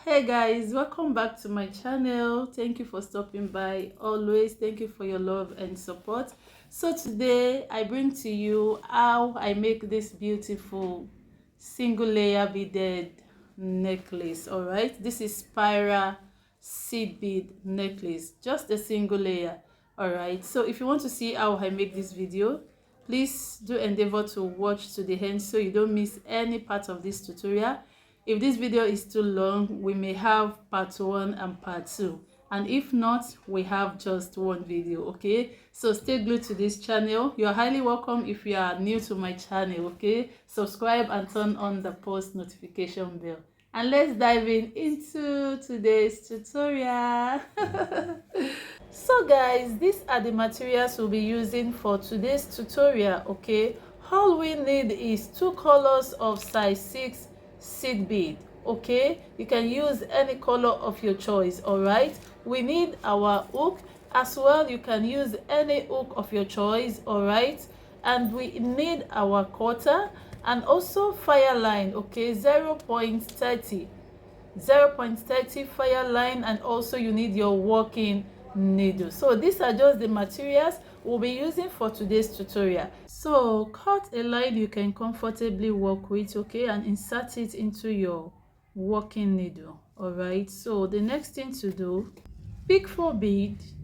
Hey guys, welcome back to my channel. Thank you for stopping by. Always thank you for your love and support. So today I bring to you how I make this beautiful single layer beaded necklace. All right, this is spiral seed bead necklace, just a single layer. All right, so if you want to see how I make this video, please do endeavor to watch to the end so you don't miss any part of this tutorial. If this video is too long, we may have part 1 and part 2, and if not, we have just one video. Okay, so stay glued to this channel. You are highly welcome if you are new to my channel. Okay, subscribe and turn on the post notification bell, and let's dive into today's tutorial. So guys, these are the materials we'll be using for today's tutorial. Okay, all we need is 2 colors of size 6 seed bead. Okay, you can use any color of your choice. All right, we need our hook as well. You can use any hook of your choice. All right, and we need our cutter and also fireline. Okay, 0.30 fireline, and also you need your working needle. So these are just the materials we'll be using for today's tutorial. So cut a line you can comfortably work with, okay, and insert it into your working needle. All right, so the next thing to do, pick 4 beads,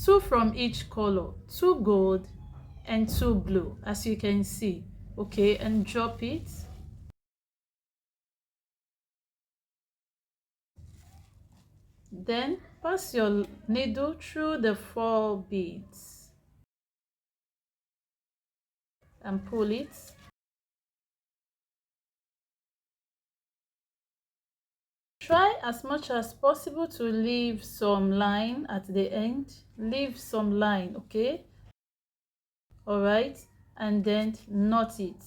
2 from each color, 2 gold and 2 blue, as you can see. Okay, and drop it. Then pass your needle through the 4 beads and pull it. Try as much as possible to leave some line at the end. Leave some line, okay? All right, and then knot it.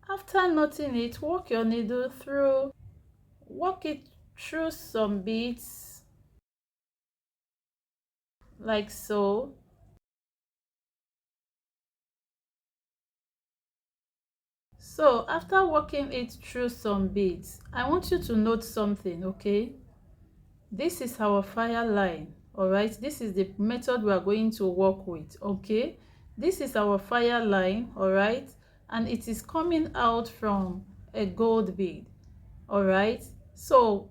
After knotting it, work your needle through, work it through some beads like so. So after working it through some beads, I want you to note something, okay? This is our fire line. All right, this is the method we are going to work with. Okay, this is our fire line. All right, and it is coming out from a gold bead. All right, so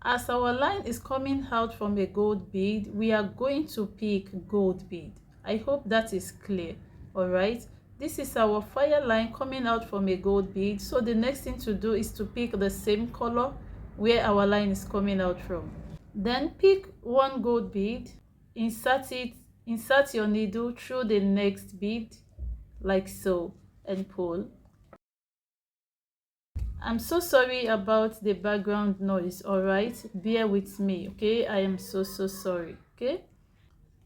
as our line is coming out from a gold bead, we are going to pick gold bead. I hope that is clear. All right, this is our fire line coming out from a gold bead. So the next thing to do is to pick the same color where our line is coming out from. Then pick 1 gold bead, insert your needle through the next bead like so, and pull. I'm so sorry about the background noise. All right, bear with me, okay? I am so sorry. Okay,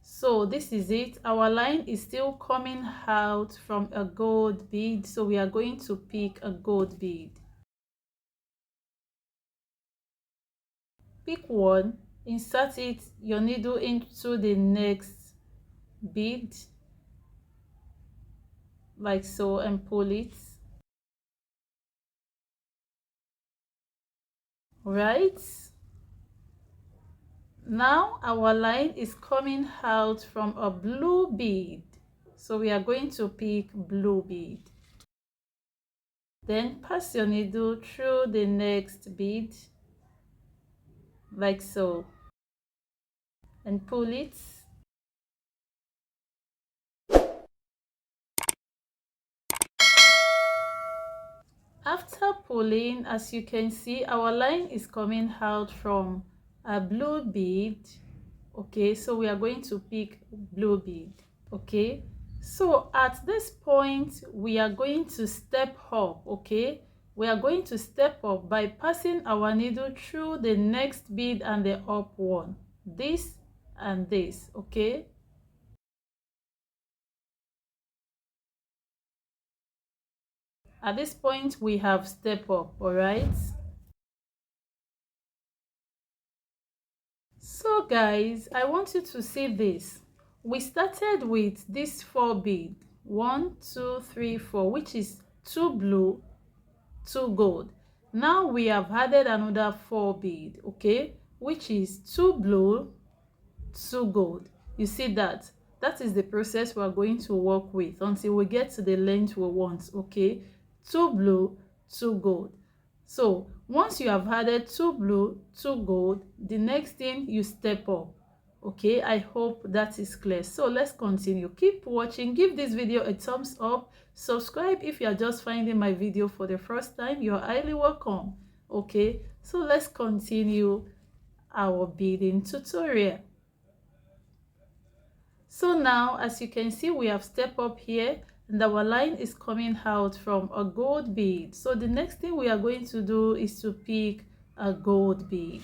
so this is it. Our line is still coming out from a gold bead, so we are going to pick a gold bead. Pick 1, insert your needle into the next bead like so, and pull it. Right, now our line is coming out from a blue bead, so we are going to pick blue bead. Then pass your needle through the next bead like so, and pull it. After pulling, as you can see, our line is coming out from a blue bead. Okay, so we are going to pick blue bead. Okay, so at this point we are going to step up. Okay, we are going to step up by passing our needle through the next bead and the up one, this and this. Okay, at this point we have step up. All right, So guys, I want you to see this. We started with this 4 bead, 1 2 3 4, which is 2 blue, 2 gold. Now we have added another 4 bead, okay, which is 2 blue, 2 gold. You see that? That is the process we are going to work with until we get to the length we want, okay? 2 blue, 2 gold. So once you have added 2 blue, 2 gold, the next thing you step up. Okay, I hope that is clear. So let's continue. Keep watching. Give this video a thumbs up. Subscribe if you are just finding my video for the first time. You're highly welcome. Okay, so let's continue our beading tutorial. So now, as you can see, we have stepped up here and our line is coming out from a gold bead. So the next thing we are going to do is to pick a gold bead.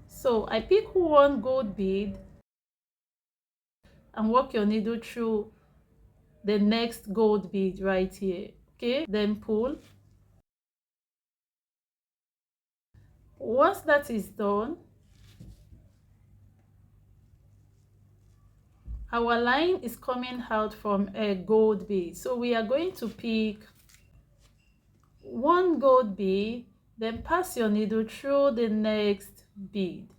So I pick one gold bead and walk your needle through the next gold bead right here. Okay, then pull. Once that is done, our line is coming out from a gold bead. So we are going to pick one gold bead, then pass your needle through the next bead.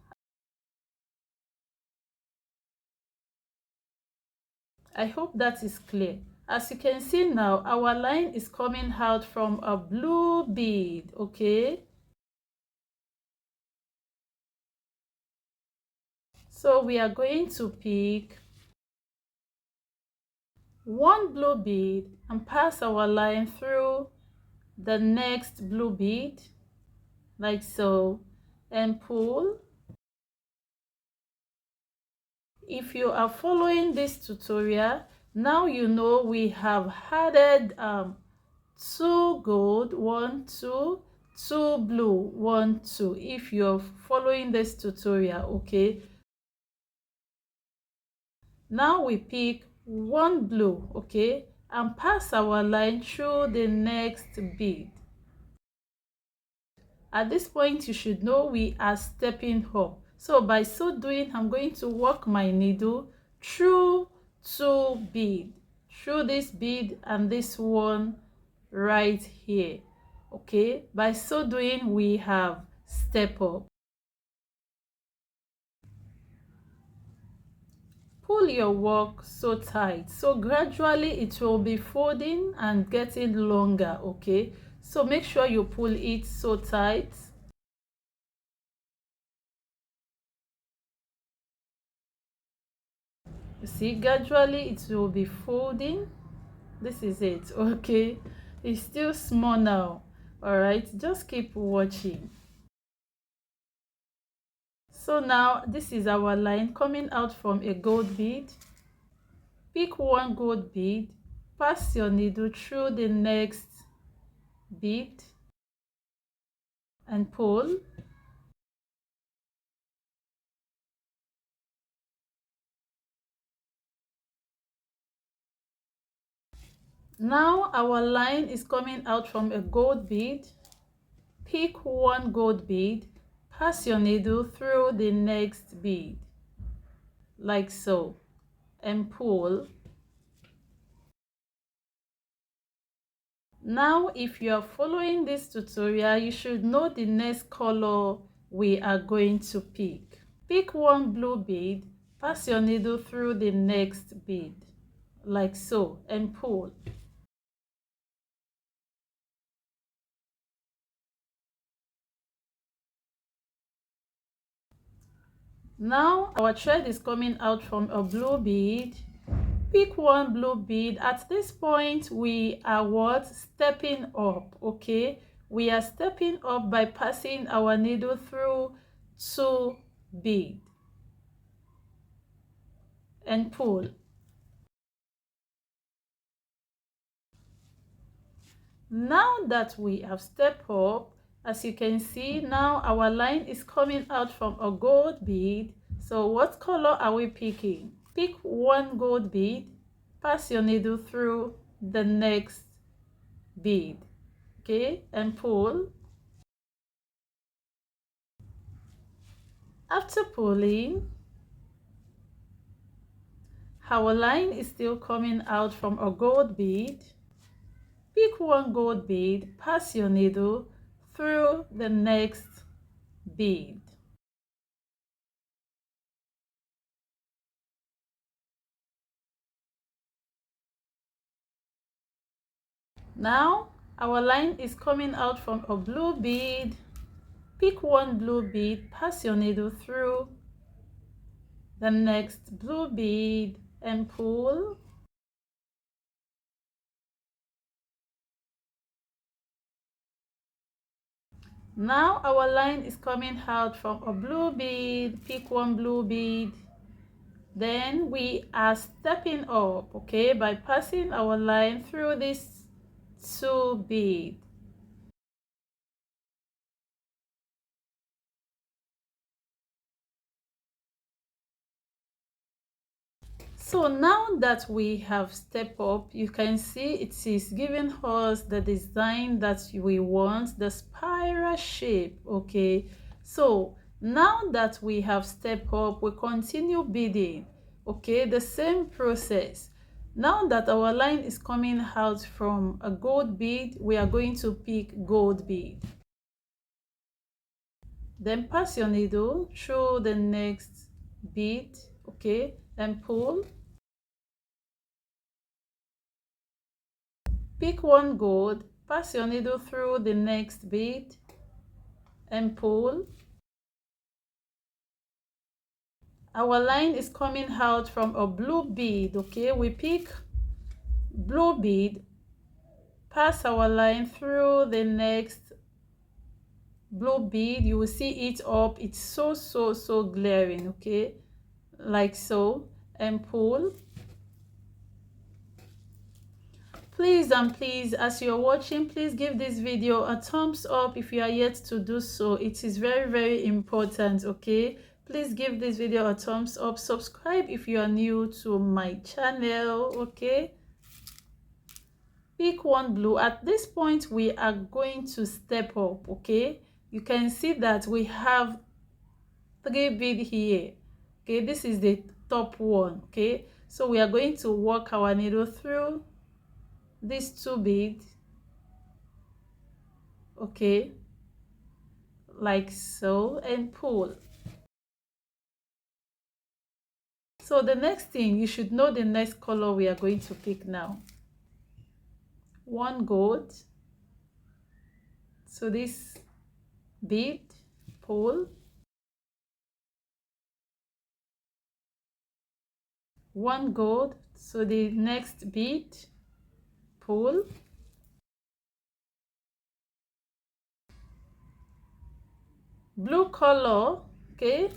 I hope that is clear. As you can see now, our line is coming out from a blue bead, okay? So we are going to pick one blue bead and pass our line through the next blue bead, like so, and pull. If you are following this tutorial, now you know we have added 2 gold, 1 2, 2 blue, 1 2. If you're following this tutorial, okay, now we pick one blue, okay, and pass our line through the next bead. At this point, you should know we are stepping up. So by so doing, I'm going to walk my needle through 2 beads, through this bead and this one right here. Okay, by so doing, we have step up. Pull your work so tight, so gradually it will be folding and getting longer. Okay, so make sure you pull it so tight. You see, gradually it will be folding. This is it. Okay, it's still small now. All right, just keep watching. So now this is our line coming out from a gold bead. Pick one gold bead, pass your needle through the next bead and pull. Now our line is coming out from a gold bead. Pick one gold bead, pass your needle through the next bead, like so, and pull. Now, if you are following this tutorial, you should know the next color we are going to pick. Pick one blue bead, pass your needle through the next bead, like so, and pull. Now our thread is coming out from a blue bead. Pick one blue bead. At this point, we are what? Stepping up, okay? We are stepping up by passing our needle through 2 beads and pull. Now that we have stepped up, as you can see, now our line is coming out from a gold bead. So what color are we picking? Pick one gold bead, pass your needle through the next bead, okay, and pull. After pulling, our line is still coming out from a gold bead. Pick one gold bead, pass your needle through the next bead. Now our line is coming out from a blue bead. Pick one blue bead, pass your needle through the next blue bead and pull. Now our line is coming out from a blue bead. Pick one blue bead. Then we are stepping up, okay, by passing our line through this two bead. So now that we have stepped up, you can see it is giving us the design that we want, the spiral shape, okay. So now that we have stepped up, we continue beading, okay, the same process. Now that our line is coming out from a gold bead, we are going to pick gold bead. Then pass your needle through the next bead, okay, and pull. Pick one gold, pass your needle through the next bead and pull. Our line is coming out from a blue bead, okay? We pick blue bead, pass our line through the next blue bead. You will see it up. It's so glaring, okay? Like so, and pull. Please and please, as you're watching, please give this video a thumbs up if you are yet to do so. It is very important, okay? Please give this video a thumbs up. Subscribe if you are new to my channel, okay? Pick one blue. At this point, we are going to step up, okay? You can see that we have 3 beads here, okay? This is the top one, okay? So we are going to work our needle through these 2 beads, okay, like so, and pull. So the next thing, you should know the next color we are going to pick now. One gold, so this bead, pull. One gold, so the next bead, pull. Blue color, okay.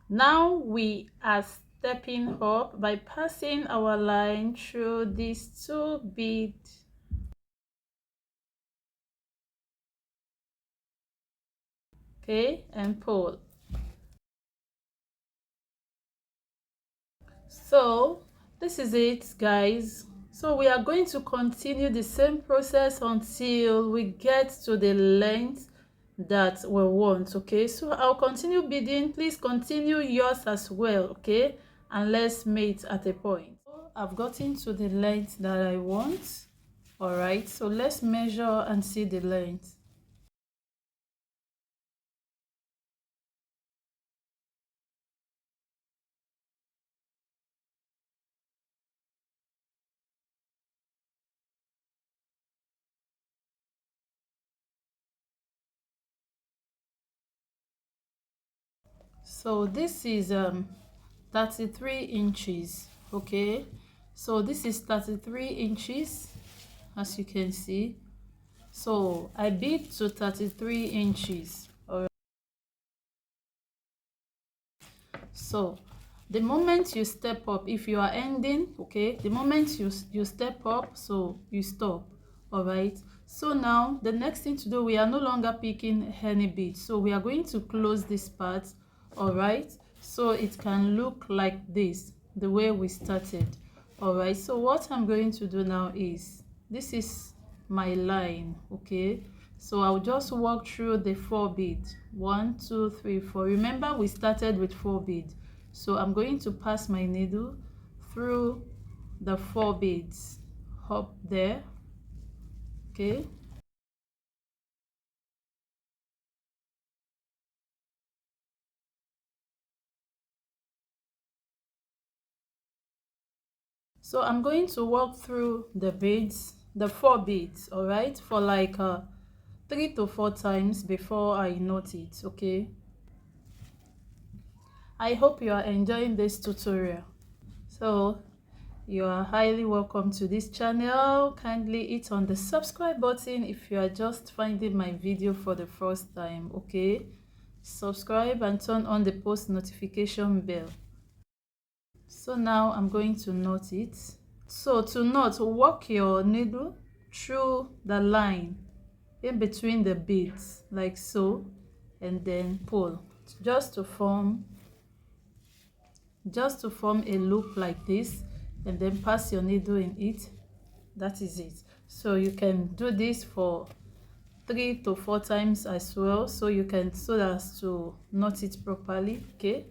Now we are stepping up by passing our line through these 2 beads, okay, and pull. So this is it, guys. So we are going to continue the same process until we get to the length that we want, okay? So I'll continue beading. Please continue yours as well, okay? And let's meet at a point. So I've gotten to the length that I want. All right, so let's measure and see the length. So this is 33 inches, okay? So this is 33 inches, as you can see. So I bead to 33 inches. All right. So the moment you step up, if you are ending, okay, the moment you step up, so you stop. All right. So now the next thing to do, we are no longer picking any bead, so we are going to close this part. All right, so it can look like this. the way we started. All right, so what I'm going to do now is, this is my line, okay? So I'll just walk through the 4 beads. 1 2 3 4. Remember, we started with 4 beads, so I'm going to pass my needle through the 4 beads up there, okay? So I'm going to walk through the beads, the 4 beads, all right, for like 3 to 4 times before I knot it, okay? I hope you are enjoying this tutorial. So you are highly welcome to this channel. Kindly hit on the subscribe button if you are just finding my video for the first time, okay? Subscribe and turn on the post notification bell. So now I'm going to knot it. So to knot, walk your needle through the line in between the beads like so, and then pull just to form a loop like this, and then pass your needle in it. That is it. So you can do this for 3 to 4 times as well, so you can, so as to knot it properly, okay?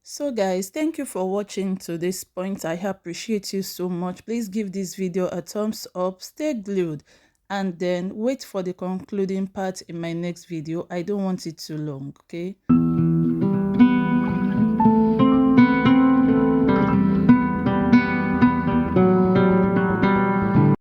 So guys, thank you for watching to this point. I appreciate you so much. Please give this video a thumbs up, stay glued, and then wait for the concluding part in my next video. I don't want it too long, okay?